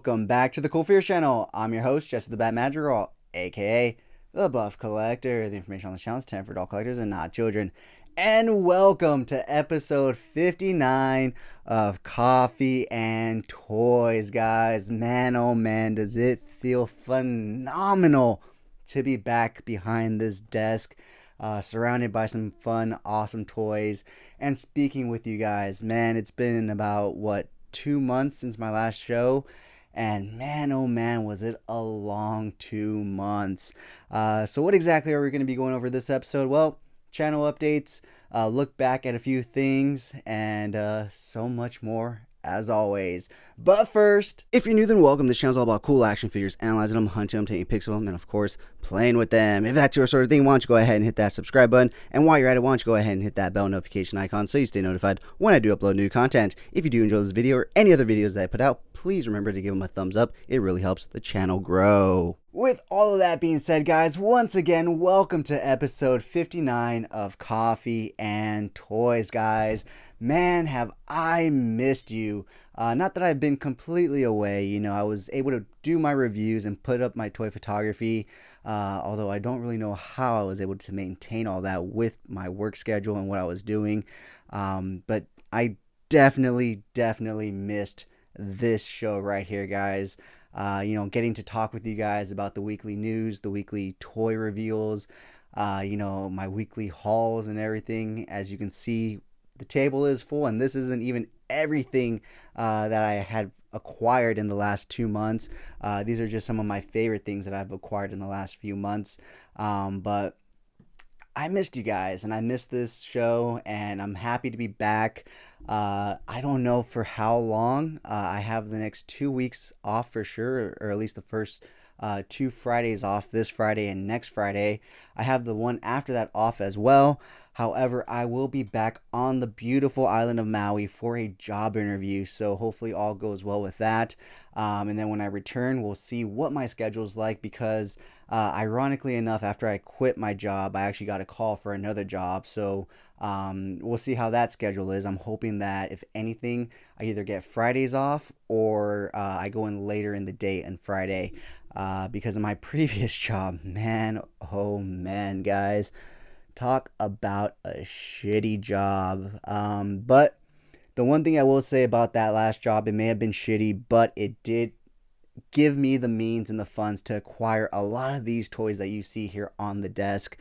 Welcome back to the Cool Fears channel. I'm your host, Jesse the Bat Madrigal, aka the Buff Collector. The information on the channel is 10 for adult collectors and not children. And welcome to episode 59 of Coffee and Toys, guys. Man, oh man, does it feel phenomenal to be back behind this desk, surrounded by some fun, awesome toys, and speaking with you guys. Man, it's been about, 2 months since my last show, and man, oh man, was it a long 2 months. So what exactly are we going to be going over this episode? Well, channel updates, look back at a few things, and so much more as always. But first, if you're new, then welcome. This channel's all about cool action figures, analyzing them, hunting them, taking pics of them, and of course, playing with them. If that's your sort of thing, why don't you go ahead and hit that subscribe button, and while you're at it, why don't you go ahead and hit that bell notification icon so you stay notified when I do upload new content. If you do enjoy this video or any other videos that I put out, please remember to give them a thumbs up. It really helps the channel grow. With all of that being said, guys, once again, welcome to episode 59 of Coffee and Toys, guys. Man, have I missed you. Not that I've been completely away. You know, I was able to do my reviews and put up my toy photography, although I don't really know how I was able to maintain all that with my work schedule and what I was doing. But I definitely missed this show right here, guys. Getting to talk with you guys about the weekly news, the weekly toy reveals, my weekly hauls and everything. As you can see, the table is full, and this isn't even everything that I had acquired in the last 2 months. These are just some of my favorite things that I've acquired in the last few months. But I missed you guys, and I missed this show, and I'm happy to be back. I don't know for how long. I have the next 2 weeks off for sure, or at least the first 2 Fridays off, this Friday and next Friday. I have the one after that off as well. However, I will be back on the beautiful island of Maui for a job interview, so hopefully all goes well with that. And then when I return, we'll see what my schedule is like, because ironically enough, after I quit my job, I actually got a call for another job. So we'll see how that schedule is. I'm hoping that, if anything, I either get Fridays off or I go in later in the day on Friday, because of my previous job. Man, oh man, guys. Talk about a shitty job. But the one thing I will say about that last job, it may have been shitty, but it did give me the means and the funds to acquire a lot of these toys that you see here on the desk.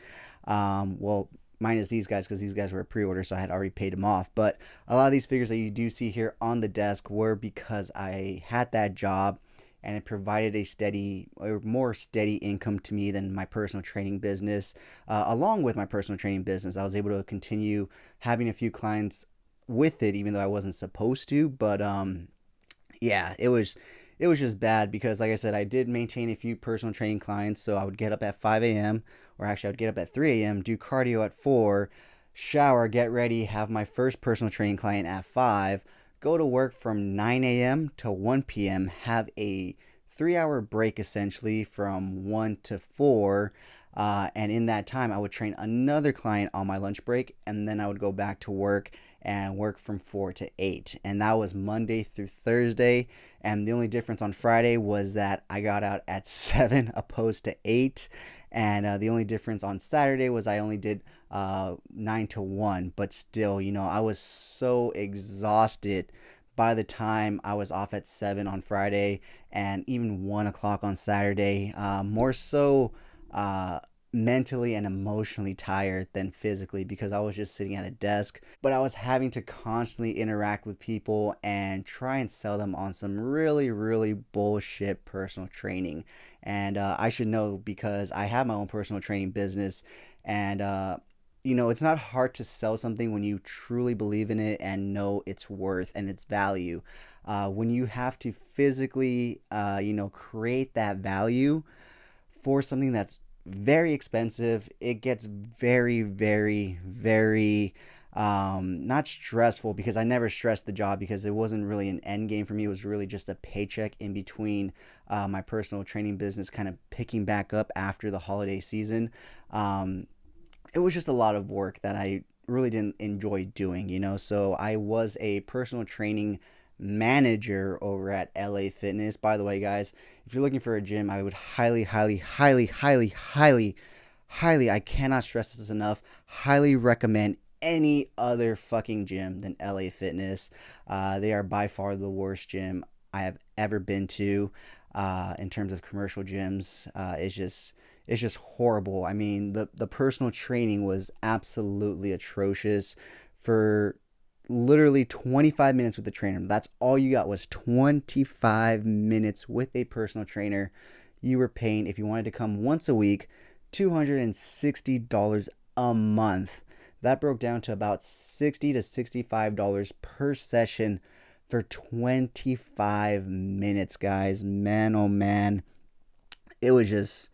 Well, minus these guys, because these guys were a pre-order, so I had already paid them off. But a lot of these figures that you do see here on the desk were because I had that job, and it provided a steady, or more steady income to me than my personal training business. Along with my personal training business, I was able to continue having a few clients with it, even though I wasn't supposed to. But yeah, it was just bad, because like I said, I did maintain a few personal training clients. So I would get up at 5 a.m., or actually I would get up at 3 a.m., do cardio at 4, shower, get ready, have my first personal training client at 5, go to work from 9 a.m. to 1 p.m., have a 3-hour break essentially from 1 to 4. And in that time, I would train another client on my lunch break, and then I would go back to work and work from 4 to 8. And that was Monday through Thursday. And the only difference on Friday was that I got out at 7 opposed to 8. And the only difference on Saturday was I only did 9 to 1. But still, I was so exhausted by the time I was off at 7 on Friday, and even 1 o'clock on Saturday. More so mentally and emotionally tired than physically, because I was just sitting at a desk, but I was having to constantly interact with people and try and sell them on some really bullshit personal training. And I should know, because I have my own personal training business, and it's not hard to sell something when you truly believe in it and know its worth and its value. When you have to physically create that value for something that's very expensive, it gets very not stressful, because I never stressed the job, because it wasn't really an end game for me. It was really just a paycheck in between my personal training business kind of picking back up after the holiday season. It was just a lot of work that I really didn't enjoy doing, so I was a personal training manager over at LA Fitness. By the way, guys, if you're looking for a gym, I would highly, highly, highly, highly, highly, highly, I cannot stress this enough, highly recommend any other fucking gym than LA Fitness. They are by far the worst gym I have ever been to in terms of commercial gyms. It's just horrible. I mean, the personal training was absolutely atrocious for literally 25 minutes with the trainer. That's all you got was 25 minutes with a personal trainer. You were paying, if you wanted to come once a week, $260 a month. That broke down to about $60 to $65 per session for 25 minutes, guys. Man, oh man. It was just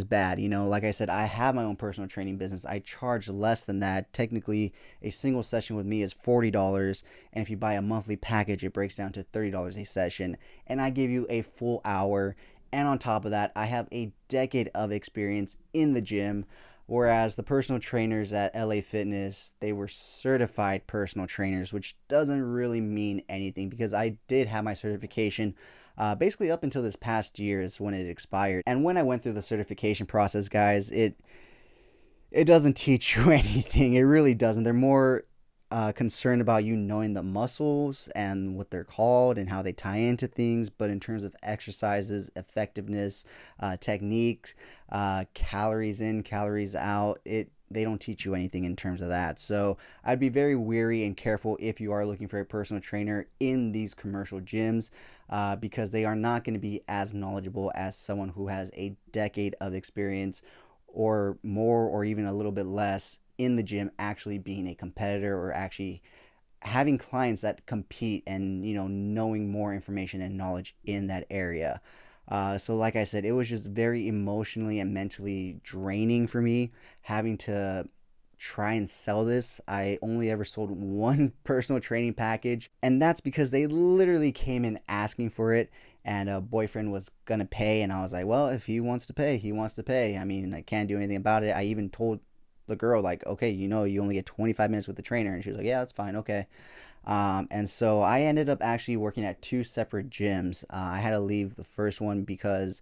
bad. Like I said, I have my own personal training business. I charge less than that. Technically, a single session with me is $40, and if you buy a monthly package, it breaks down to $30 a session, and I give you a full hour. And on top of that, I have a decade of experience in the gym, whereas the personal trainers at LA Fitness, they were certified personal trainers, which doesn't really mean anything because I did have my certification basically up until this past year is when it expired. And when I went through the certification process, guys, it doesn't teach you anything. It really doesn't. They're more concerned about you knowing the muscles and what they're called and how they tie into things. But in terms of exercises, effectiveness, techniques, calories in, calories out, they don't teach you anything in terms of that. So I'd be very wary and careful if you are looking for a personal trainer in these commercial gyms because they are not going to be as knowledgeable as someone who has a decade of experience or more or even a little bit less in the gym, actually being a competitor or actually having clients that compete and knowing more information and knowledge in that area. So like I said, it was just very emotionally and mentally draining for me having to try and sell this. I only ever sold one personal training package, and that's because they literally came in asking for it, and a boyfriend was gonna pay, and I was like, well, if he wants to pay, he wants to pay. I mean, I can't do anything about it. I even told the girl, like, okay, you only get 25 minutes with the trainer, and she was like, yeah, that's fine, okay. And so I ended up actually working at two separate gyms. I had to leave the first one because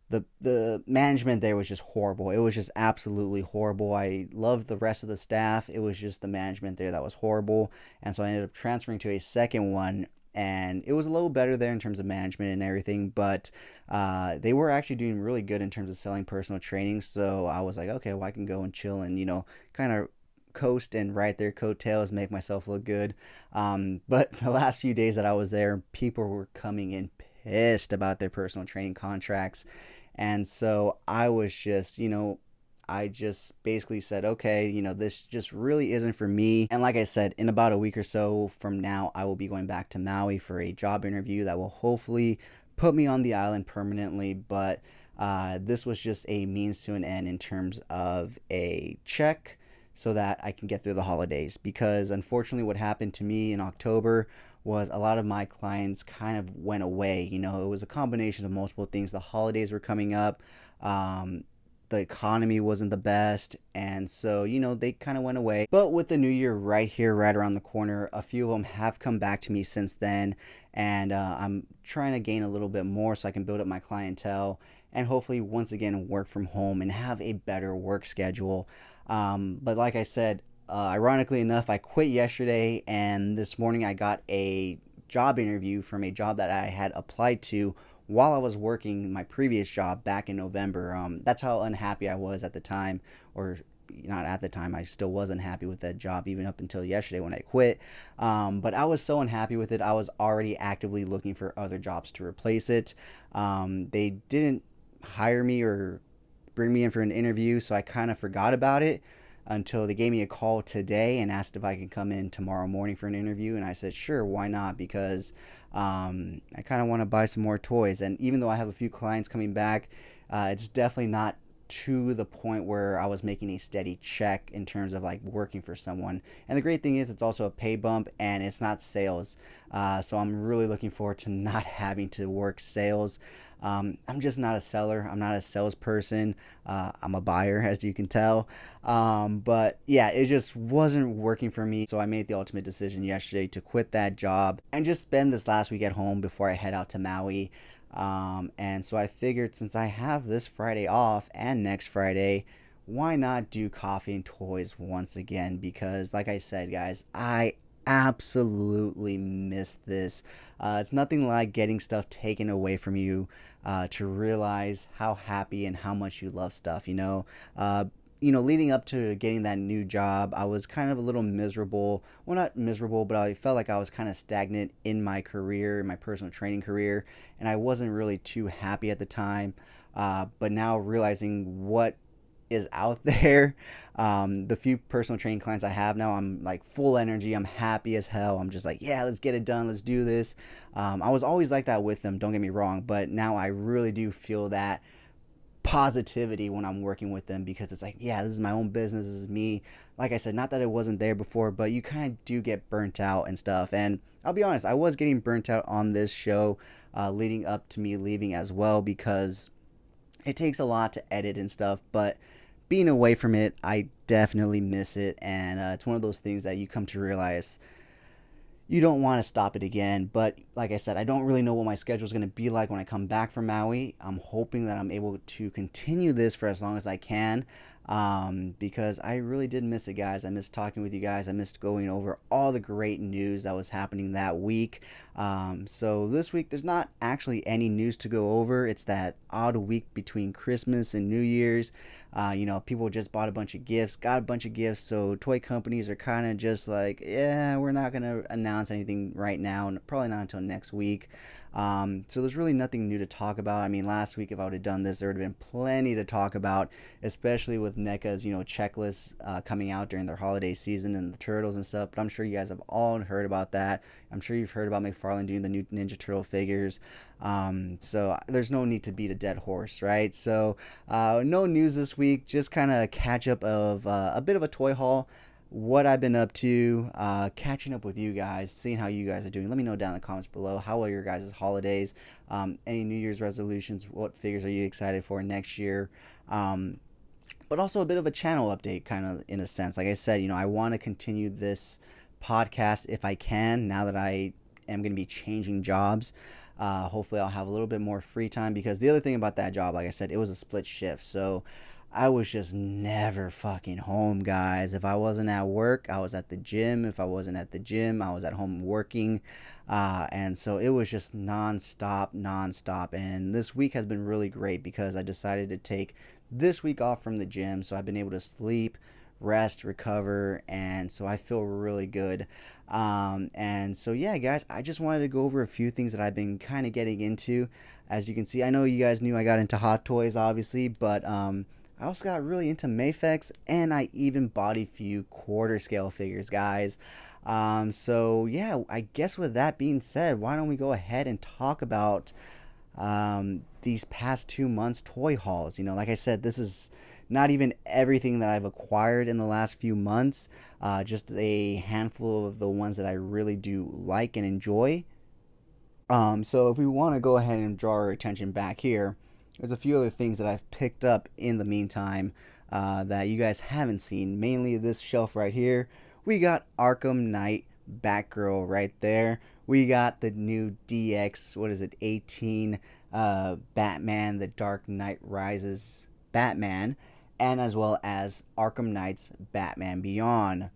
the management there was just horrible. It was just absolutely horrible. I loved the rest of the staff. It was just the management there that was horrible. And so I ended up transferring to a second one, and it was a little better there in terms of management and everything, but they were actually doing really good in terms of selling personal training. So I was like, okay, well, I can go and chill and kind of coast and ride their coattails, make myself look good. But the last few days that I was there, people were coming in pissed about their personal training contracts. And so I was just, I just basically said, okay, this just really isn't for me. And like I said, in about a week or so from now, I will be going back to Maui for a job interview that will hopefully put me on the island permanently. But this was just a means to an end in terms of a check so that I can get through the holidays. Because unfortunately, what happened to me in October was a lot of my clients kind of went away. It was a combination of multiple things. The holidays were coming up. The economy wasn't the best, and so they kind of went away. But with the new year right here, right around the corner, a few of them have come back to me since then, and I'm trying to gain a little bit more so I can build up my clientele and hopefully once again work from home and have a better work schedule. But like I said, ironically enough, I quit yesterday, and this morning I got a job interview from a job that I had applied to while I was working my previous job back in November. That's how unhappy I was at the time, or not at the time, I still wasn't happy with that job even up until yesterday when I quit. But I was so unhappy with it, I was already actively looking for other jobs to replace it. They didn't hire me or bring me in for an interview, so I kind of forgot about it until they gave me a call today and asked if I could come in tomorrow morning for an interview. And I said, sure, why not? Because I kind of want to buy some more toys. And even though I have a few clients coming back, it's definitely not to the point where I was making a steady check in terms of like working for someone. And the great thing is it's also a pay bump and it's not sales. So I'm really looking forward to not having to work sales. I'm just not a seller. I'm not a salesperson. I'm a buyer, as you can tell. But yeah, it just wasn't working for me. So I made the ultimate decision yesterday to quit that job and just spend this last week at home before I head out to Maui. And so I figured since I have this Friday off and next Friday, why not do coffee and toys once again? Because, like I said, guys, I absolutely miss this. It's nothing like getting stuff taken away from you to realize how happy and how much you love stuff, leading up to getting that new job, I was kind of a little miserable. Well, not miserable, but I felt like I was kind of stagnant in my career, in my personal training career, and I wasn't really too happy at the time. But now realizing what is out there, the few personal training clients I have now, I'm like full energy. I'm happy as hell. I'm just like, yeah, let's get it done. Let's do this. I was always like that with them. Don't get me wrong, but now I really do feel that positivity when I'm working with them because it's like, yeah, this is my own business. This is me. Like I said, not that it wasn't there before, but you kind of do get burnt out and stuff. And I'll be honest, I was getting burnt out on this show leading up to me leaving as well because it takes a lot to edit and stuff. But being away from it, I definitely miss it. And it's one of those things that you come to realize you don't want to stop it again. But like I said, I don't really know what my schedule is going to be like when I come back from Maui. I'm hoping that I'm able to continue this for as long as I can because I really did miss it, guys. I missed talking with you guys. I missed going over all the great news that was happening that week. So this week, there's not actually any news to go over. It's that odd week between Christmas and New Year's. People just bought a bunch of gifts, got a bunch of gifts, so toy companies are kind of just like, yeah, we're not going to announce anything right now, and probably not until next week. So there's really nothing new to talk about. I mean, last week, if I would have done this, there would have been plenty to talk about, especially with NECA's, checklist coming out during their holiday season and the Turtles and stuff. But I'm sure you guys have all heard about that. I'm sure you've heard about McFarlane doing the new Ninja Turtle figures. So there's no need to beat a dead horse, right? So no news this week, just kind of catch up of a bit of a toy haul, what I've been up to, catching up with you guys, seeing how you guys are doing. Let me know down in the comments below. How are your guys' holidays? Any New Year's resolutions? What figures are you excited for next year? But also a bit of a channel update, kind of in a sense. Like I said, I want to continue this podcast if I can, now that I am going to be changing jobs. Hopefully I'll have a little bit more free time because the other thing about that job, like I said, it was a split shift. So I was just never fucking home, guys. If I wasn't at work, I was at the gym. If I wasn't at the gym, I was at home working. And so it was just nonstop. And this week has been really great because I decided to take this week off from the gym. So I've been able to sleep, rest, recover, and so I feel really good. And so yeah, guys, I just wanted to go over a few things that I've been kind of getting into. As you can see, I know you guys knew I got into Hot Toys, obviously, but I also got really into Mafex, and I even bought a few quarter scale figures, guys. So yeah, I guess with that being said, why don't we go ahead and talk about these past 2 months toy hauls. Like I said, this is not even everything that I've acquired in the last few months, just a handful of the ones that I really do like and enjoy. So if we want to go ahead and draw our attention back here, there's a few other things that I've picked up in the meantime that you guys haven't seen. Mainly this shelf right here. We got Arkham Knight Batgirl right there. We got the new DX, 18 Batman, The Dark Knight Rises Batman, and as well as Arkham Knight's Batman Beyond.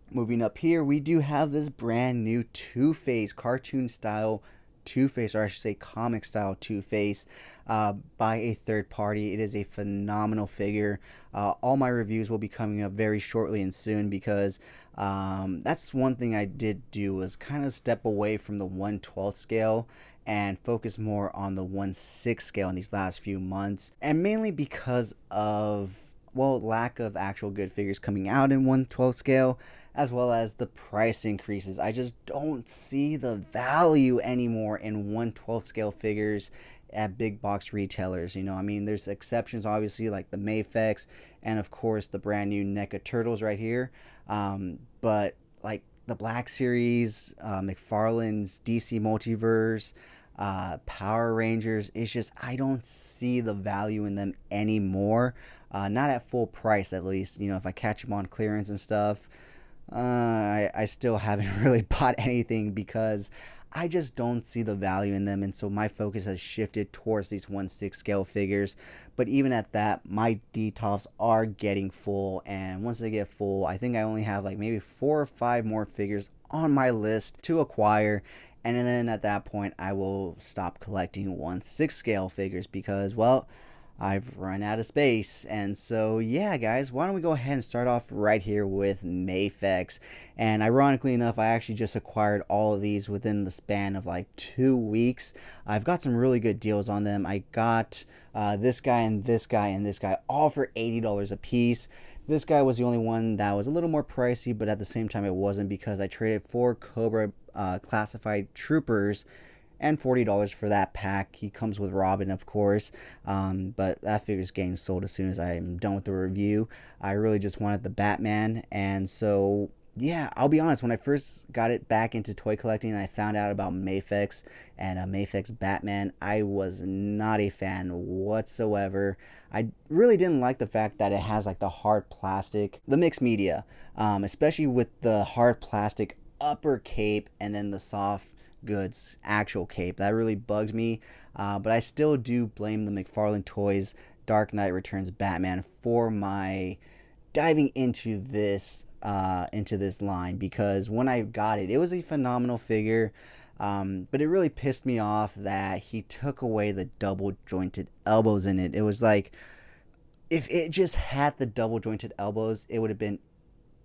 Moving up here, we do have this brand new Two-Face, cartoon style Two-Face, or I should say comic style Two-Face, by a third party. It is a phenomenal figure. All my reviews will be coming up very shortly and soon because that's one thing I did do, was kind of step away from the 1/12 scale and focus more on the 1/6 scale in these last few months, and mainly because of, well, lack of actual good figures coming out in 1/12 scale, as well as the price increases. I just don't see the value anymore in 1/12 scale figures, at big box retailers. I mean, there's exceptions, obviously, like the Mafex and, of course, the brand new NECA Turtles right here. But, like, the Black Series, McFarlane's DC Multiverse, Power Rangers, it's just, I don't see the value in them anymore. Not at full price, at least. If I catch them on clearance and stuff, I still haven't really bought anything because I just don't see the value in them, and so my focus has shifted towards these 1/6 scale figures. But even at that, my DTOFs are getting full, and once they get full, I think I only have like maybe 4 or 5 more figures on my list to acquire, and then at that point, I will stop collecting 1/6 scale figures because, well, I've run out of space. And so, yeah, guys, why don't we go ahead and start off right here with Mafex. And ironically enough, I actually just acquired all of these within the span of like 2 weeks. I've got some really good deals on them. I got this guy and this guy and this guy all for $80 a piece. This guy was the only one that was a little more pricey, but at the same time it wasn't, because I traded 4 Cobra classified troopers and $40 for that pack. He comes with Robin, of course, but that figure's getting sold as soon as I'm done with the review. I really just wanted the Batman, and so yeah, I'll be honest, when I first got it back into toy collecting and I found out about Mafex and Mafex Batman, I was not a fan whatsoever. I really didn't like the fact that it has like the hard plastic, the mixed media, especially with the hard plastic upper cape and then the soft goods actual cape. That really bugs me, but I still do blame the McFarlane Toys Dark Knight Returns Batman for my diving into this line, because when I got it, it was a phenomenal figure, but it really pissed me off that he took away the double jointed elbows in it. It was like, if it just had the double jointed elbows, it would have been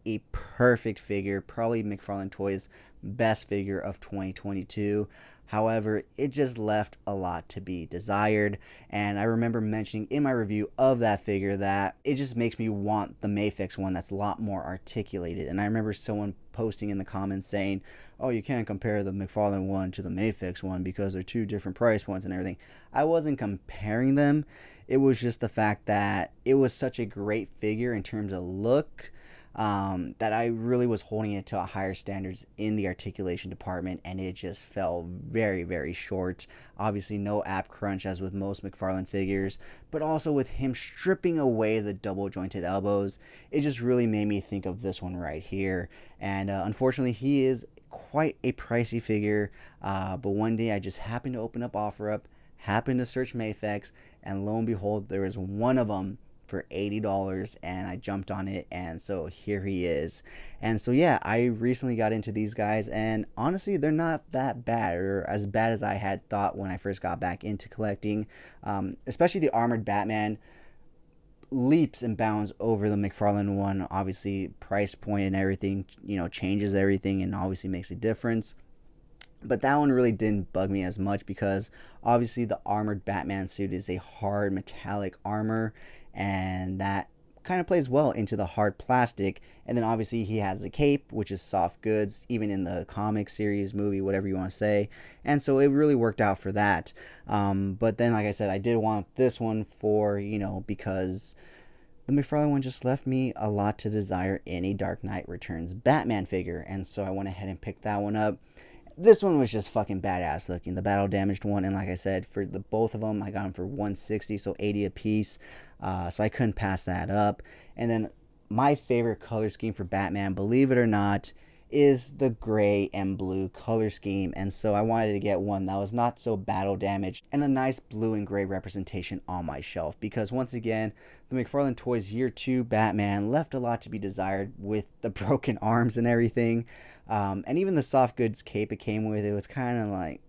a perfect figure, probably McFarlane Toys' best figure of 2022. However, it just left a lot to be desired, and I remember mentioning in my review of that figure that it just makes me want the Mafex one that's a lot more articulated. And I remember someone posting in the comments saying, oh, you can't compare the McFarlane one to the Mafex one because they're 2 different price points and everything. I wasn't comparing them. It was just the fact that it was such a great figure in terms of look, that I really was holding it to a higher standards in the articulation department, and it just fell very, very short. Obviously, no ab crunch as with most McFarlane figures, but also with him stripping away the double jointed elbows, it just really made me think of this one right here. And unfortunately, he is quite a pricey figure, but one day I just happened to open up OfferUp, happened to search Mafex, and lo and behold, there was one of them for $80, and I jumped on it, and so here he is. And so yeah, I recently got into these guys, and honestly, they're not that bad, or as bad as I had thought when I first got back into collecting. Especially the armored Batman leaps and bounds over the McFarlane one. Obviously, price point and everything, changes everything and obviously makes a difference. But that one really didn't bug me as much, because obviously the armored Batman suit is a hard metallic armor, and that kind of plays well into the hard plastic. And then obviously he has the cape, which is soft goods, even in the comic series, movie, whatever you want to say. And so it really worked out for that. But then, like I said, I did want this one for, because the McFarlane one just left me a lot to desire in a Dark Knight Returns Batman figure. And so I went ahead and picked that one up. This one was just fucking badass looking, the battle damaged one, and like I said, for the both of them, I got them for $160, so $80 a piece. So I couldn't pass that up. And then my favorite color scheme for Batman, believe it or not, is the gray and blue color scheme. And so I wanted to get one that was not so battle damaged and a nice blue and gray representation on my shelf, because once again, the McFarlane Toys Year 2 Batman left a lot to be desired with the broken arms and everything. And even the soft goods cape it came with, it was kind of like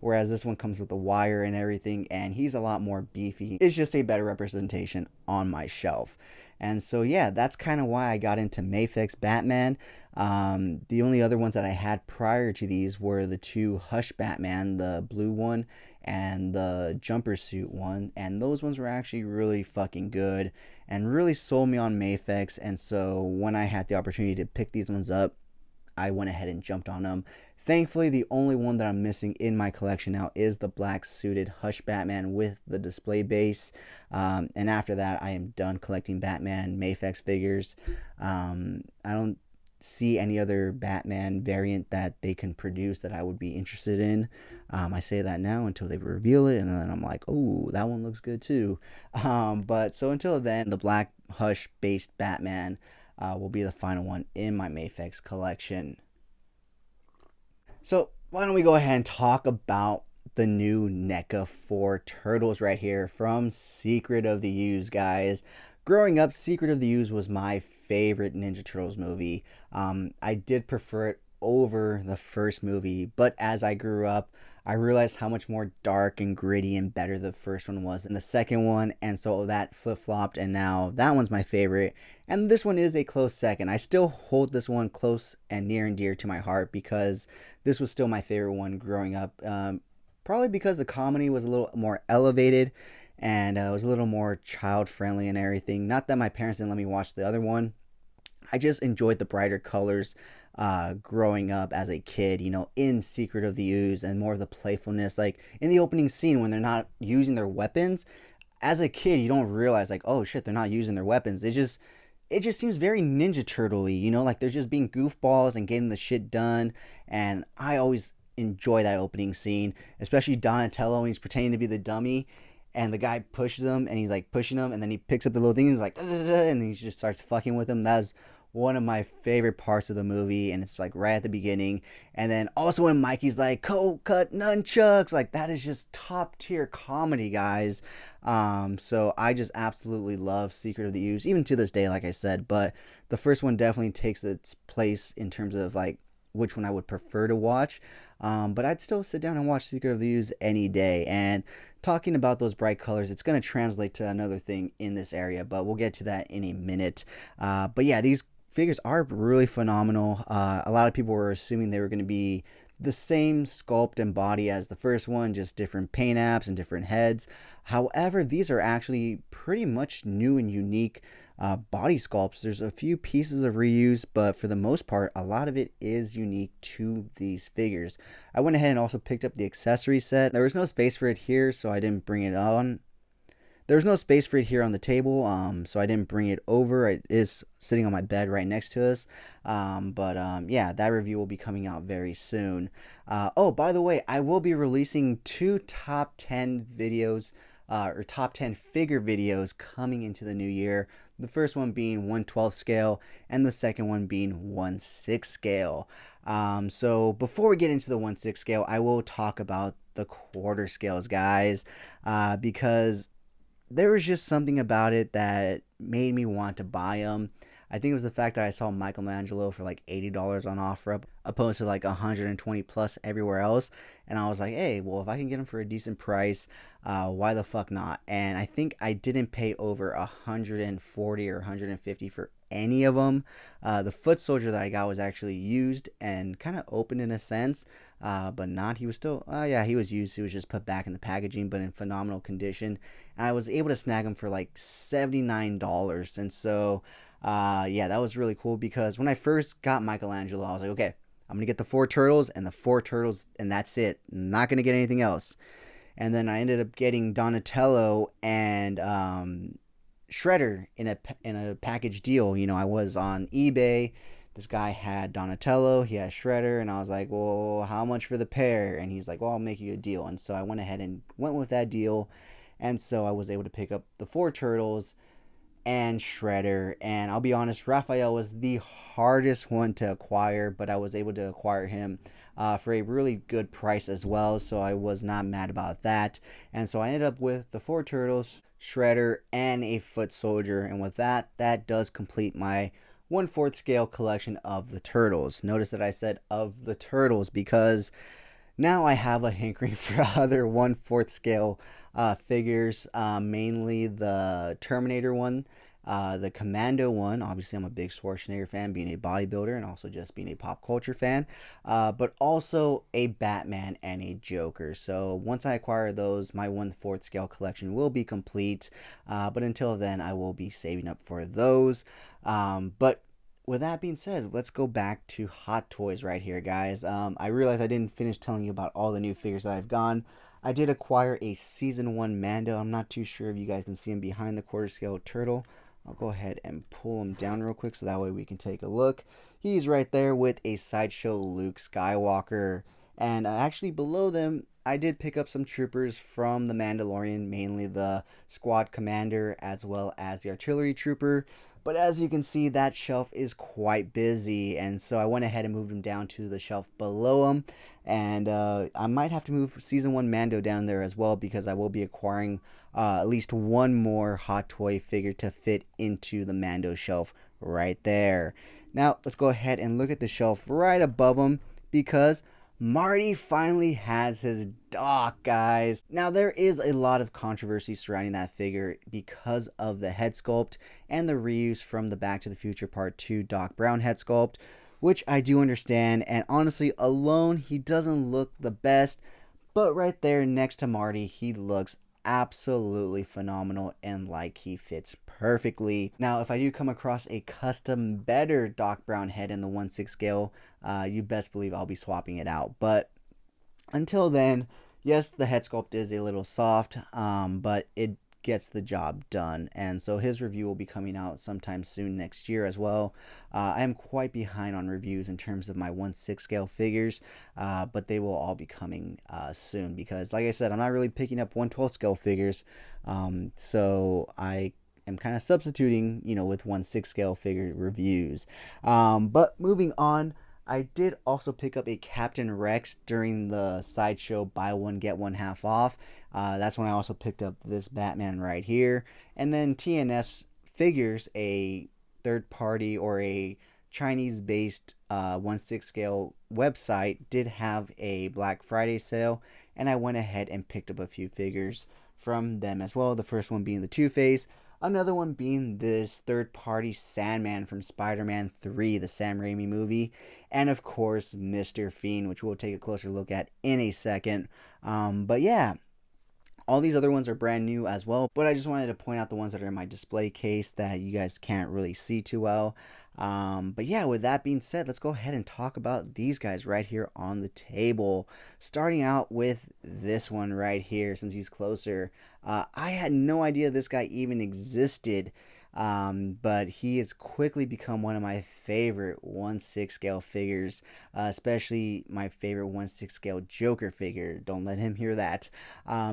whereas this one comes with the wire and everything, and he's a lot more beefy. It's just a better representation on my shelf. And so yeah, that's kind of why I got into Mafex Batman. The only other ones that I had prior to these were the 2 Hush Batman, the blue one and the jumper suit one, and those ones were actually really fucking good and really sold me on Mafex. And so when I had the opportunity to pick these ones up, I went ahead and jumped on them. Thankfully, the only one that I'm missing in my collection now is the black suited Hush Batman with the display base. And after that, I am done collecting Batman Mafex figures. I don't see any other Batman variant that they can produce that I would be interested in. I say that now until they reveal it, and then I'm like, oh, that one looks good too. But so until then, the black Hush based Batman will be the final one in my Mafex collection. So why don't we go ahead and talk about the new NECA 4 Turtles right here from Secret of the Ooze, guys. Growing up, Secret of the Ooze was my favorite Ninja Turtles movie. I did prefer it over the first movie, but as I grew up, I realized how much more dark and gritty and better the first one was than the second one, and so that flip-flopped, and now that one's my favorite, and this one is a close second. I still hold this one close and near and dear to my heart because this was still my favorite one growing up. Probably because the comedy was a little more elevated and it was a little more child friendly and everything. Not that my parents didn't let me watch the other one. I just enjoyed the brighter colors growing up as a kid, in Secret of the Ooze, and more of the playfulness. Like in the opening scene when they're not using their weapons, as a kid, you don't realize, like, oh shit, they're not using their weapons. It just seems very Ninja Turtle-y, like they're just being goofballs and getting the shit done. And I always enjoy that opening scene, especially Donatello when he's pretending to be the dummy and the guy pushes him and he's like pushing him and then he picks up the little thing and he's like, and he just starts fucking with him. That's one of my favorite parts of the movie, and it's like right at the beginning. And then also when Mikey's like, cold cut nunchucks, like that is just top tier comedy, guys. So I just absolutely love Secret of the Ooze, even to this day, like I said. But the first one definitely takes its place in terms of like which one I would prefer to watch. But I'd still sit down and watch Secret of the Ooze any day. And talking about those bright colors, it's going to translate to another thing in this area, but we'll get to that in a minute. But yeah, these figures are really phenomenal. A lot of people were assuming they were going to be the same sculpt and body as the first one, just different paint apps and different heads. However, these are actually pretty much new and unique body sculpts. There's a few pieces of reuse, but for the most part, a lot of it is unique to these figures. I went ahead and also picked up the accessory set. There was no space for it here, so I didn't bring it on. There was no space for it here on the table, so I didn't bring it over. It is sitting on my bed right next to us. Yeah, that review will be coming out very soon. Oh, by the way, I will be releasing two top 10 videos, or top 10 figure videos coming into the new year. The first one being 1/12 scale, and the second one being 1/6 scale. So before we get into the 1/6 scale, I will talk about the quarter scales, guys, because there was just something about it that made me want to buy them. I think it was the fact that I saw Michelangelo for like $80 on OfferUp, opposed to like 120 plus everywhere else. And I was like, hey, well, if I can get them for a decent price, why the fuck not? And I think I didn't pay over 140 or 150 for any of them. The foot soldier that I got was actually used and kind of opened in a sense, but not. He was still, yeah, he was used. He was just put back in the packaging, but in phenomenal condition. And I was able to snag him for like $79. And so, yeah, that was really cool because when I first got Michelangelo, I was like, okay, I'm going to get the 4 turtles and the 4 turtles, and that's it. I'm not going to get anything else. And then I ended up getting Donatello and Shredder in a package deal. I was on eBay. This guy had Donatello, he had Shredder, and I was like, well, how much for the pair? And he's like, well, I'll make you a deal. And so I went ahead and went with that deal. And so I was able to pick up the 4 turtles and Shredder. And I'll be honest, Raphael was the hardest one to acquire, but I was able to acquire him for a really good price as well. So I was not mad about that. And so I ended up with the 4 turtles, Shredder, and a foot soldier. And with that, that does complete my 1/4 scale collection of the turtles. Notice that I said of the turtles because now I have a hankering for other 1/4 scale figures, mainly the Terminator one, the Commando one. Obviously, I'm a big Schwarzenegger fan, being a bodybuilder and also just being a pop culture fan, but also a Batman and a Joker. So once I acquire those, my 1/4 scale collection will be complete, but until then, I will be saving up for those. But with that being said, let's go back to Hot Toys right here, guys. I realized I didn't finish telling you about all the new figures that I've gone. I did acquire a Season 1 Mando. I'm not too sure if you guys can see him behind the quarter scale turtle. I'll go ahead and pull him down real quick so that way we can take a look. He's right there with a Sideshow Luke Skywalker. And actually below them, I did pick up some troopers from the Mandalorian, mainly the squad commander as well as the artillery trooper. But as you can see, that shelf is quite busy, and so I went ahead and moved him down to the shelf below him. And I might have to move Season 1 Mando down there as well because I will be acquiring at least one more Hot Toy figure to fit into the Mando shelf right there. Now, let's go ahead and look at the shelf right above him because Marty finally has his dock, guys. Now, there is a lot of controversy surrounding that figure because of the head sculpt and the reuse from the Back to the Future Part 2 Doc Brown head sculpt, which I do understand. And honestly, alone, he doesn't look the best. But right there next to Marty, he looks absolutely phenomenal and like he fits perfectly. Now, if I do come across a custom better Doc Brown head in the 1/6 scale, you best believe I'll be swapping it out. But until then, yes, the head sculpt is a little soft, but it gets the job done. And so his review will be coming out sometime soon next year as well. I am quite behind on reviews in terms of my 1/6 scale figures, but they will all be coming soon because, like I said, I'm not really picking up 1/12 scale figures. So I am kind of substituting, with 1/6 scale figure reviews. But moving on, I did also pick up a Captain Rex during the Sideshow buy one get one half off. That's when I also picked up this Batman right here. And then TNS Figures, a third party or a Chinese based 1/6 scale website, did have a Black Friday sale, and I went ahead and picked up a few figures from them as well. The first one being the Two-Face, another one being this third-party Sandman from Spider-Man 3, the Sam Raimi movie, and of course Mr. Fiend, which we'll take a closer look at in a second. But yeah, all these other ones are brand new as well, but I just wanted to point out the ones that are in my display case that you guys can't really see too well. But yeah, with that being said, let's go ahead and talk about these guys right here on the table. Starting out with this one right here, since he's closer. I had no idea this guy even existed. But he has quickly become one of my favorite 1/6 scale figures, especially my favorite 1/6 scale Joker figure. Don't let him hear that,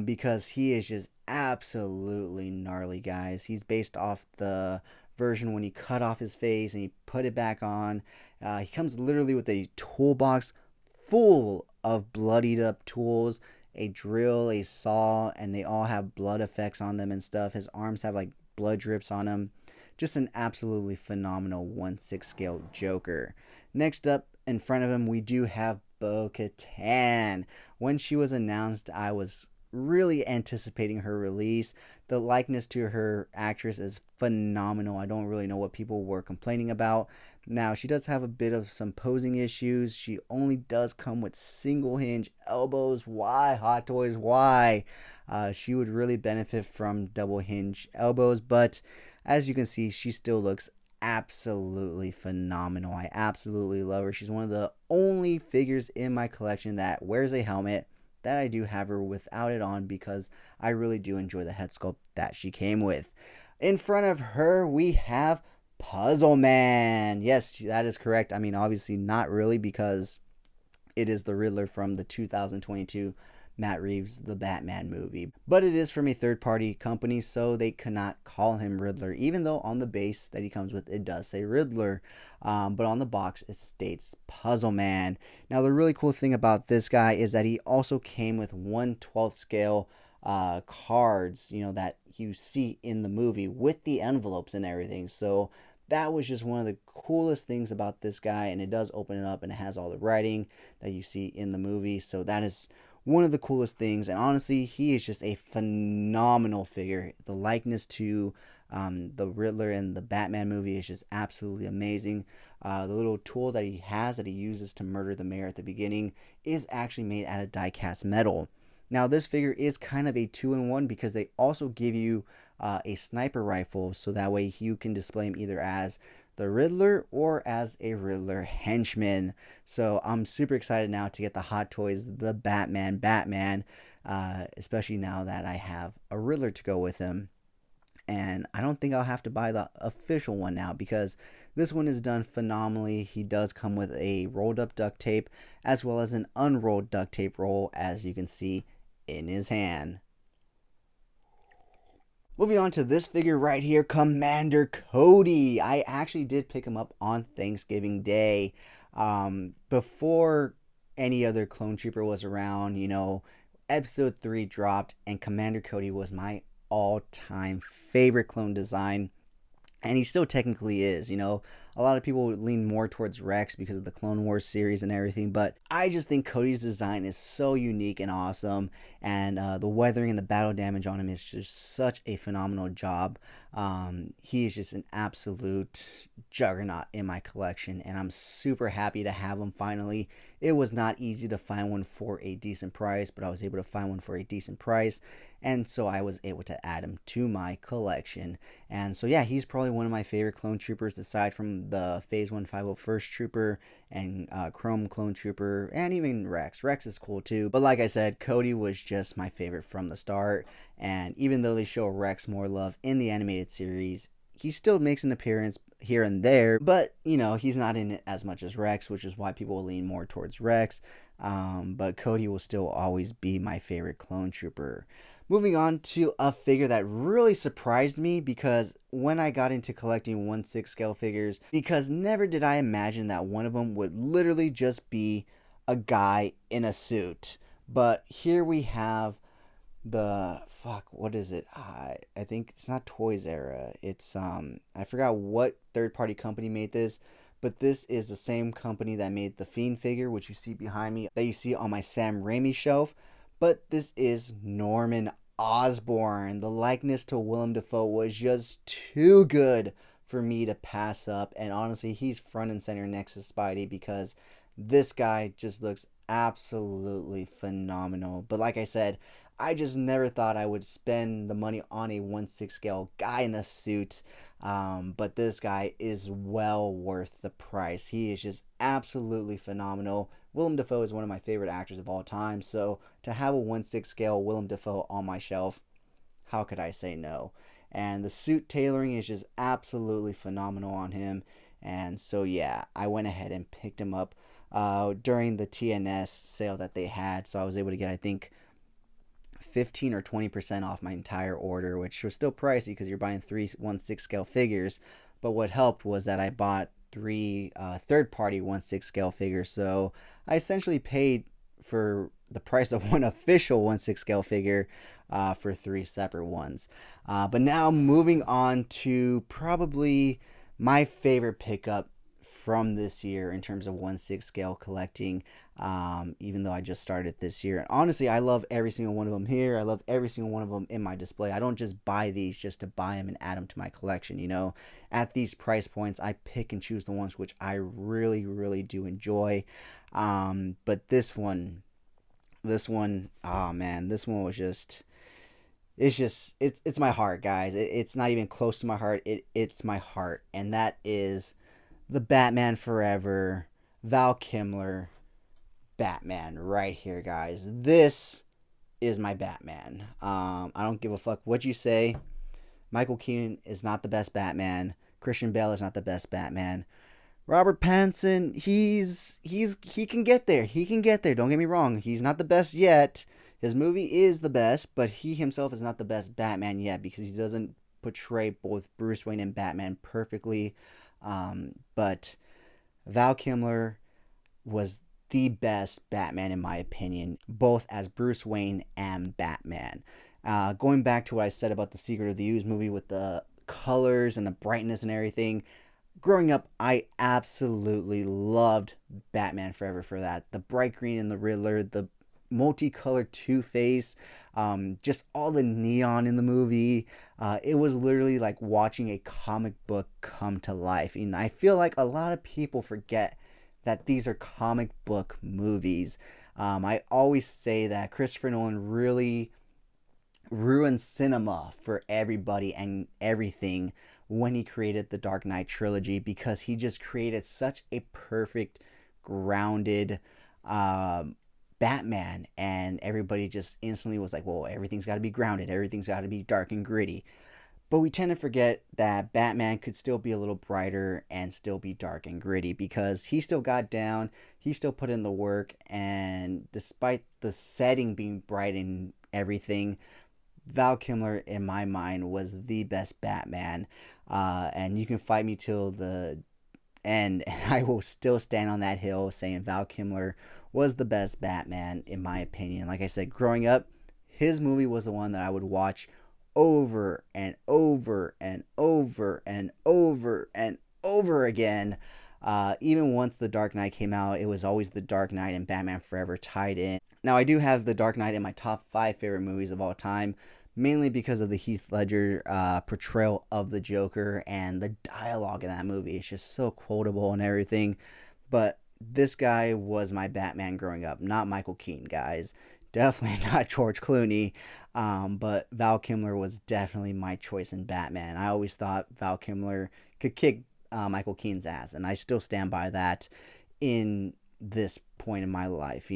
because he is just absolutely gnarly, guys. He's based off the version when he cut off his face and he put it back on. He comes literally with a toolbox full of bloodied up tools, a drill, a saw, and they all have blood effects on them and stuff. His arms have like blood drips on him. Just an absolutely phenomenal 1/6 scale Joker. Next up in front of him, we do have Bo-Katan. When she was announced, I was really anticipating her release. The likeness to her actress is phenomenal. I don't really know what people were complaining about. Now, she does have a bit of some posing issues. She only does come with single hinge elbows. Why, Hot Toys? Why? She would really benefit from double hinge elbows, but as you can see, she still looks absolutely phenomenal. I absolutely love her. She's one of the only figures in my collection that wears a helmet, that I do have her without it on because I really do enjoy the head sculpt that she came with. In front of her, we have Puzzle Man. Yes, that is correct. I mean, obviously not really, because it is the Riddler from the 2022 Matt Reeves The Batman movie. But it is from a third-party company, so they cannot call him Riddler, even though on the base that he comes with, it does say Riddler. But on the box, it states Puzzle Man. Now, the really cool thing about this guy is that he also came with 1/12 scale cards, that you see in the movie with the envelopes and everything. So that was just one of the coolest things about this guy, and it does open it up and it has all the writing that you see in the movie. So that is one of the coolest things, and honestly, he is just a phenomenal figure. The likeness to the Riddler in the Batman movie is just absolutely amazing. The little tool that he has that he uses to murder the mayor at the beginning is actually made out of die-cast metal. Now, this figure is kind of a 2-in-1 because they also give you a sniper rifle, so that way you can display him either as the Riddler or as a Riddler henchman. So I'm super excited now to get the Hot Toys, the Batman, especially now that I have a Riddler to go with him. And I don't think I'll have to buy the official one now because this one is done phenomenally. He does come with a rolled up duct tape as well as an unrolled duct tape roll, as you can see in his hand. Moving on to this figure right here, Commander Cody. I actually did pick him up on Thanksgiving Day. Before any other clone trooper was around, episode 3 dropped, and Commander Cody was my all-time favorite clone design. And he still technically is, A lot of people lean more towards Rex because of the Clone Wars series and everything, but I just think Cody's design is so unique and awesome, and the weathering and the battle damage on him is just such a phenomenal job. He is just an absolute juggernaut in my collection, and I'm super happy to have him finally. It was not easy to find one for a decent price, but I was able to find one for a decent price, and so I was able to add him to my collection. And so yeah, he's probably one of my favorite clone troopers aside from the Phase 1 501st Trooper and Chrome Clone Trooper, and even Rex. Rex is cool too, but like I said, Cody was just my favorite from the start, and even though they show Rex more love in the animated series, he still makes an appearance here and there, but he's not in it as much as Rex, which is why people will lean more towards Rex. But Cody will still always be my favorite clone trooper. Moving on to a figure that really surprised me because when I got into collecting 1/6 scale figures, because never did I imagine that one of them would literally just be a guy in a suit. But here we have what is it? I think it's not Toys Era. It's I forgot what third-party company made this, but this is the same company that made the Fiend figure, which you see behind me, that you see on my Sam Raimi shelf. But this is Norman Osborn. The likeness to Willem Dafoe was just too good for me to pass up, and honestly, he's front and center next to Spidey because this guy just looks absolutely phenomenal. But like I said, I just never thought I would spend the money on a 1/6 scale guy in a suit. But this guy is well worth the price. He is just absolutely phenomenal. Willem Dafoe is one of my favorite actors of all time, so to have a 1/6 scale Willem Dafoe on my shelf, how could I say no? And the suit tailoring is just absolutely phenomenal on him. And so yeah, I went ahead and picked him up during the TNS sale that they had. So I was able to get, I think, 15 or 20% off my entire order, which was still pricey because you're buying 3 1/6 scale figures. But what helped was that I bought 3 third-party 1/6 scale figures. So I essentially paid for the price of one official 1/6 scale figure for 3 separate ones. But now moving on to probably my favorite pickup from this year in terms of 1/6 scale collecting, even though I just started this year. And honestly, I love every single one of them here. I love every single one of them in my display. I don't just buy these just to buy them and add them to my collection. At these price points, I pick and choose the ones which I really, really do enjoy. But this one, oh man, this one was just... It's my heart, guys. It's not even close to my heart. It's my heart, and that is the Batman Forever Val Kilmer Batman right here, guys. This is my Batman. I don't give a fuck what you say. Michael Keaton is not the best Batman. Christian Bale is not the best Batman. Robert Pattinson, he can get there. He can get there. Don't get me wrong. He's not the best yet. His movie is the best, but he himself is not the best Batman yet because he doesn't portray both Bruce Wayne and Batman perfectly. But Val Kilmer was the best Batman in my opinion, both as Bruce Wayne and Batman. Going back to what I said about the Secret of the Ooze movie with the colors and the brightness and everything, growing up, I absolutely loved Batman Forever for that. The bright green in the Riddler, the multicolored Two-Face, just all the neon in the movie. It was literally like watching a comic book come to life. And I feel like a lot of people forget that these are comic book movies. I always say that Christopher Nolan really ruined cinema for everybody and everything when he created the Dark Knight trilogy, because he just created such a perfect, grounded Batman, and everybody just instantly was like, "Whoa, everything's got to be grounded, everything's got to be dark and gritty." But we tend to forget that Batman could still be a little brighter and still be dark and gritty, because he still got down, he still put in the work, and despite the setting being bright and everything, Val Kilmer, in my mind, was the best Batman. And you can fight me till the end, and I will still stand on that hill saying Val Kilmer was the best Batman, in my opinion. Like I said, growing up, his movie was the one that I would watch over and over and over and over and over again. Even once The Dark Knight came out, it was always The Dark Knight and Batman Forever tied in. Now, I do have The Dark Knight in my top 5 favorite movies of all time, mainly because of the Heath Ledger portrayal of the Joker, and the dialogue in that movie is just so quotable and everything. But this guy was my Batman growing up, not Michael Keaton, guys. Definitely not George Clooney, but Val Kilmer was definitely my choice in Batman. I always thought Val Kilmer could kick Michael Keaton's ass, and I still stand by that in this point in my life.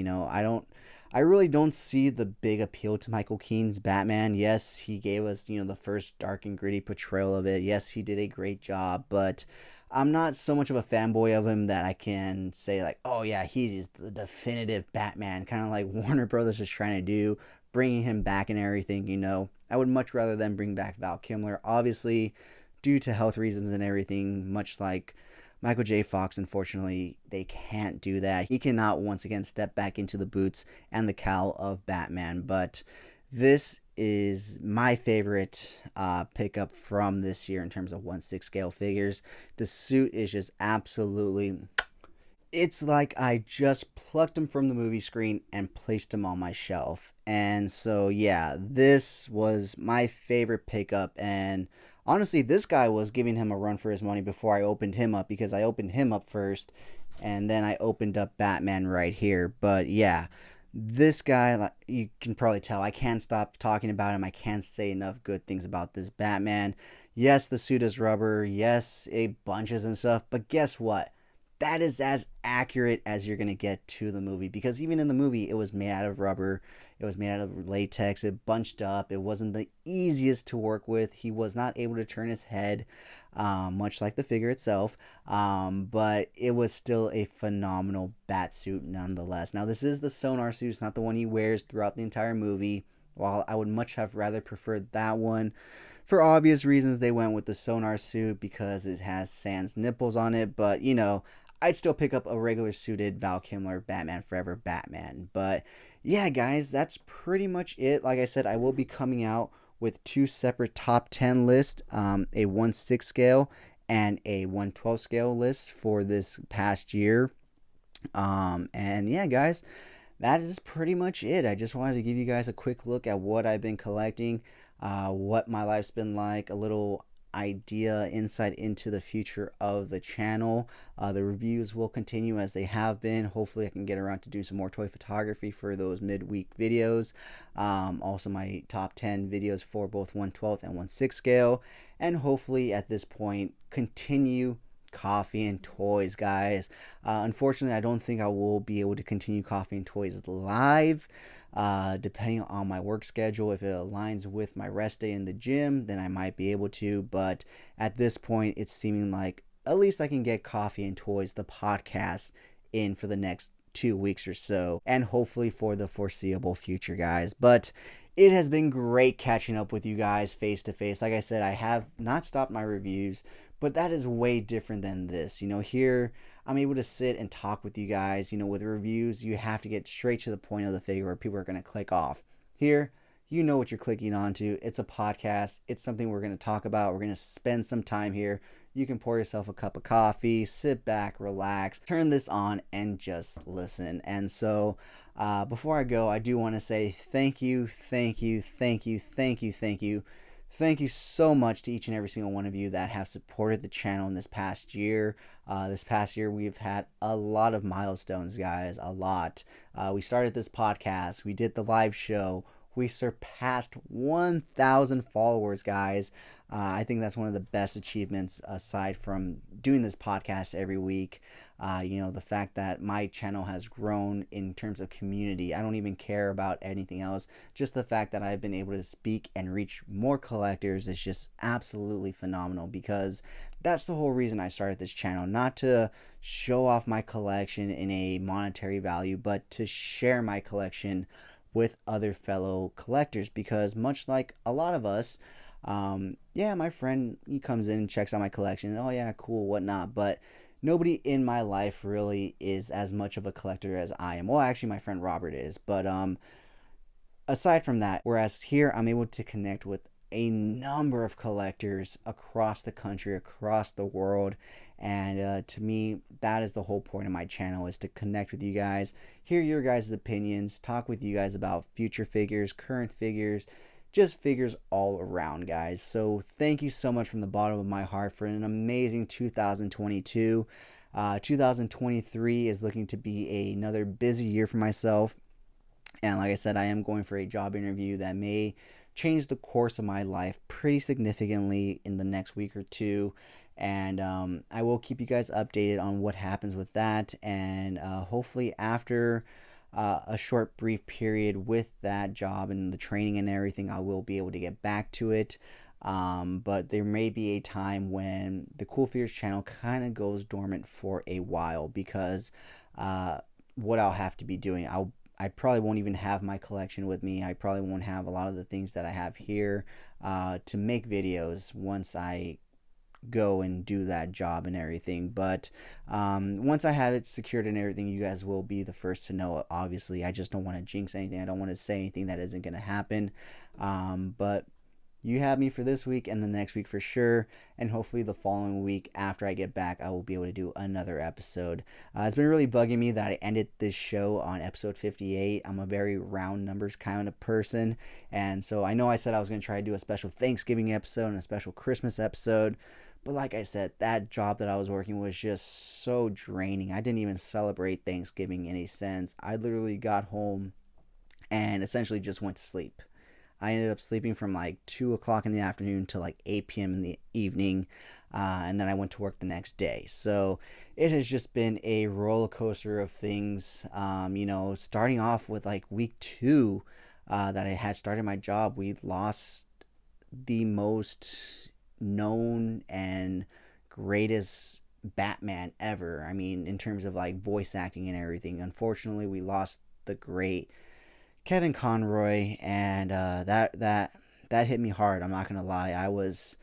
I really don't see the big appeal to Michael Keaton's Batman. Yes, he gave us, the first dark and gritty portrayal of it. Yes, he did a great job, but I'm not so much of a fanboy of him that I can say like, oh yeah, he's the definitive Batman, kind of like Warner Brothers is trying to do, bringing him back and everything. I would much rather them bring back Val Kilmer, obviously, due to health reasons and everything. Much like Michael J. Fox, unfortunately, they can't do that. He cannot once again step back into the boots and the cowl of Batman. But this is my favorite pickup from this year in terms of 1/6 scale figures. The suit is just absolutely... It's like I just plucked him from the movie screen and placed him on my shelf. And so, yeah, this was my favorite pickup. And honestly, this guy was giving him a run for his money before I opened him up, because I opened him up first and then I opened up Batman right here. But yeah, this guy, like, you can probably tell, I can't stop talking about him. I can't say enough good things about this Batman. Yes, the suit is rubber. Yes, it bunches and stuff. But guess what? That is as accurate as you're going to get to the movie, because even in the movie, it was made out of rubber. It was made out of latex. It bunched up. It wasn't the easiest to work with. He was not able to turn his head, much like the figure itself. But it was still a phenomenal bat suit nonetheless. Now, this is the Sonar suit. It's not the one he wears throughout the entire movie. While I would much have rather preferred that one, for obvious reasons, they went with the Sonar suit because it has sans nipples on it. But, I'd still pick up a regular suited Val Kilmer Batman Forever Batman. But yeah, guys, that's pretty much it. Like I said, I will be coming out with 2 separate top 10 lists, a 1/6 scale and a 1/12 scale list for this past year. And yeah, guys, that is pretty much it. I just wanted to give you guys a quick look at what I've been collecting, what my life's been like, a little idea, insight into the future of the channel. The reviews will continue as they have been. Hopefully I can get around to do some more toy photography for those midweek videos. Also my top 10 videos for both 1/12 and 1/6 scale. And hopefully at this point continue coffee and toys, guys. Unfortunately, I don't think I will be able to continue coffee and toys live. Depending on my work schedule, if it aligns with my rest day in the gym, then I might be able to. But at this point, it's seeming like at least I can get Coffee and Toys, the podcast, in for the next 2 weeks or so, and hopefully for the foreseeable future, guys. But it has been great catching up with you guys face to face. Like I said, I have not stopped my reviews, but that is way different than this. Here I'm able to sit and talk with you guys. With reviews, you have to get straight to the point of the figure where people are going to click off. Here, you know what you're clicking onto. It's a podcast. It's something we're going to talk about. We're going to spend some time here. You can pour yourself a cup of coffee, sit back, relax, turn this on, and just listen. And so, before I go, I do want to say thank you, thank you, thank you, thank you, thank you. Thank you so much to each and every single one of you that have supported the channel in this past year. This past year, we've had a lot of milestones, guys, a lot. We started this podcast. We did the live show. we surpassed 1,000 followers, guys. I think that's one of the best achievements aside from doing this podcast every week. The fact that my channel has grown in terms of community. I don't even care about anything else. Just the fact that I've been able to speak and reach more collectors is just absolutely phenomenal, because that's the whole reason I started this channel. Not to show off my collection in a monetary value, but to share my collection with other fellow collectors, because much like a lot of us, my friend, he comes in and checks out my collection. Oh yeah, cool, whatnot. But nobody in my life really is as much of a collector as I am. Well, actually, my friend Robert is. But aside from that, whereas here I'm able to connect with a number of collectors across the country, across the world. And to me, that is the whole point of my channel, is to connect with you guys, hear your guys' opinions, talk with you guys about future figures, current figures, just figures all around, guys. So thank you so much from the bottom of my heart for an amazing 2022. 2023 is looking to be another busy year for myself. And like I said, I am going for a job interview that may change the course of my life pretty significantly in the next week or two. And I will keep you guys updated on what happens with that. And hopefully after a short brief period with that job and the training and everything, I will be able to get back to it. But there may be a time when the Cool Figures channel kind of goes dormant for a while, because what I'll have to be doing, I probably won't even have my collection with me. I probably won't have a lot of the things that I have here to make videos once I go and do that job and everything. But once I have it secured and everything, you guys will be the first to know it. Obviously, I just don't want to jinx anything. I don't want to say anything that isn't going to happen. But you have me for this week and the next week for sure, and hopefully the following week after I get back, I will be able to do another episode. It's been really bugging me that I ended this show on episode 58. I'm a very round numbers kind of person, and so I know I said I was going to try to do a special Thanksgiving episode and a special Christmas episode, but like I said, that job that I was working was just so draining. I didn't even celebrate Thanksgiving in a sense. I literally got home and essentially just went to sleep. I ended up sleeping from like 2 o'clock in the afternoon to like 8 p.m. in the evening. And then I went to work the next day. So it has just been a roller coaster of things. Starting off with like week 2 that I had started my job, we lost the most known and greatest Batman ever. I mean, in terms of like voice acting and everything. Unfortunately, we lost the great Kevin Conroy, and that hit me hard. I'm not gonna lie. I was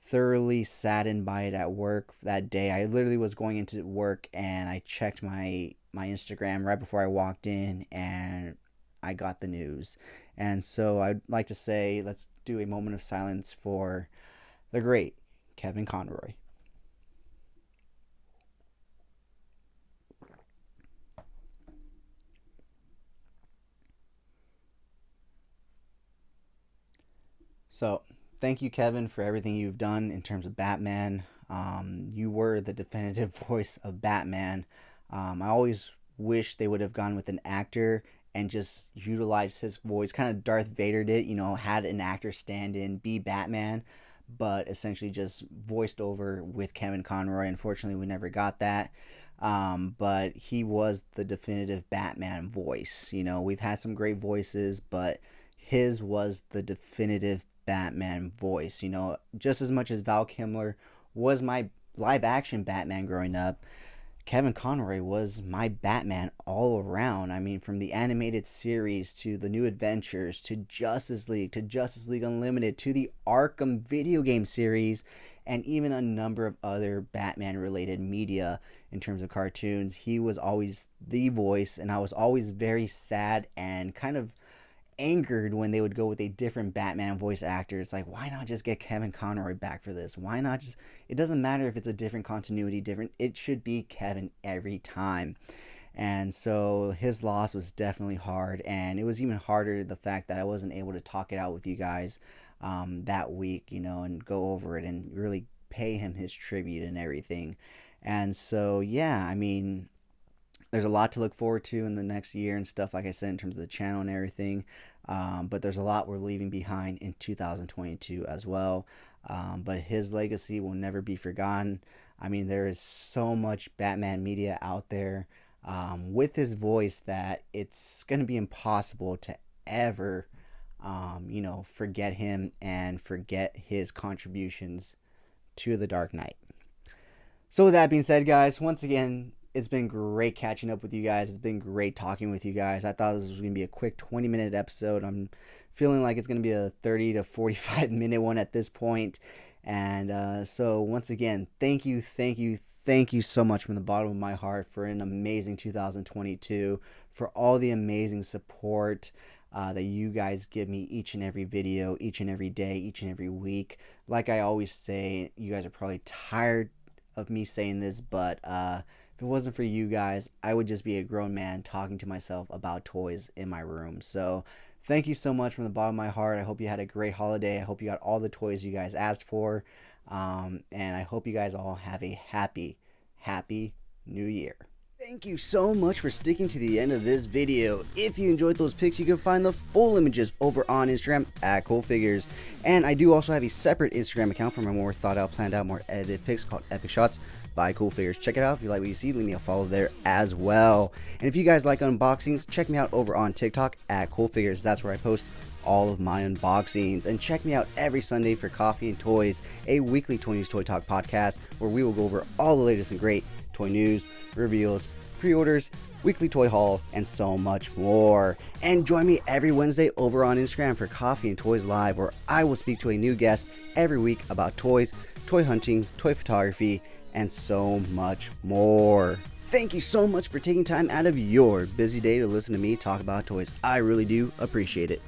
thoroughly saddened by it at work that day. I literally was going into work and I checked my Instagram right before I walked in, and I got the news. And so I'd like to say, let's do a moment of silence for the great Kevin Conroy. So, thank you, Kevin, for everything you've done in terms of Batman. You were the definitive voice of Batman. I always wish they would have gone with an actor and just utilized his voice, kind of Darth Vader did, had an actor stand in, be Batman, but essentially just voiced over with Kevin Conroy. Unfortunately, we never got that. But he was the definitive Batman voice. We've had some great voices, but his was the definitive Batman voice. Just as much as Val Kilmer was my live action Batman growing up, Kevin Conroy was my Batman all around. I mean, from the animated series to the New Adventures to Justice League to Justice League Unlimited to the Arkham video game series, and even a number of other Batman related media in terms of cartoons. He was always the voice, and I was always very sad and kind of angered when they would go with a different Batman voice actor. It's like, why not just get Kevin Conroy back for this? Why not just, it doesn't matter if it's a different continuity, it should be Kevin every time. And so his loss was definitely hard, and it was even harder the fact that I wasn't able to talk it out with you guys that week, and go over it and really pay him his tribute and everything. And so, yeah, I mean, there's a lot to look forward to in the next year and stuff, like I said, in terms of the channel and everything. but there's a lot we're leaving behind in 2022 as well. But his legacy will never be forgotten. I mean, there is so much Batman media out there with his voice that it's going to be impossible to ever, forget him and forget his contributions to the Dark Knight. So with that being said, guys, once again, it's been great catching up with you guys. It's been great talking with you guys. I thought this was going to be a quick 20-minute episode. I'm feeling like it's going to be a 30 to 45-minute one at this point. And so once again, thank you so much from the bottom of my heart for an amazing 2022, for all the amazing support that you guys give me each and every video, each and every day, each and every week. Like I always say, you guys are probably tired of me saying this, but if it wasn't for you guys, I would just be a grown man talking to myself about toys in my room. So thank you so much from the bottom of my heart. I hope you had a great holiday. I hope you got all the toys you guys asked for. And I hope you guys all have a happy new year. Thank you so much for sticking to the end of this video. If you enjoyed those pics, you can find the full images over on Instagram at CoolFigures. And I do also have a separate Instagram account for my more thought out, planned out, more edited pics called Epic Shots by CoolFigures. Check it out. If you like what you see, leave me a follow there as well. And if you guys like unboxings, check me out over on TikTok at CoolFigures. That's where I post all of my unboxings. And check me out every Sunday for Coffee and Toys, a weekly Toy News Toy Talk podcast where we will go over all the latest and great toy news, reveals, pre-orders, weekly toy haul, and so much more. And join me every Wednesday over on Instagram for Coffee and Toys Live, where I will speak to a new guest every week about toys, toy hunting, toy photography, and so much more. Thank you so much for taking time out of your busy day to listen to me talk about toys. I really do appreciate it.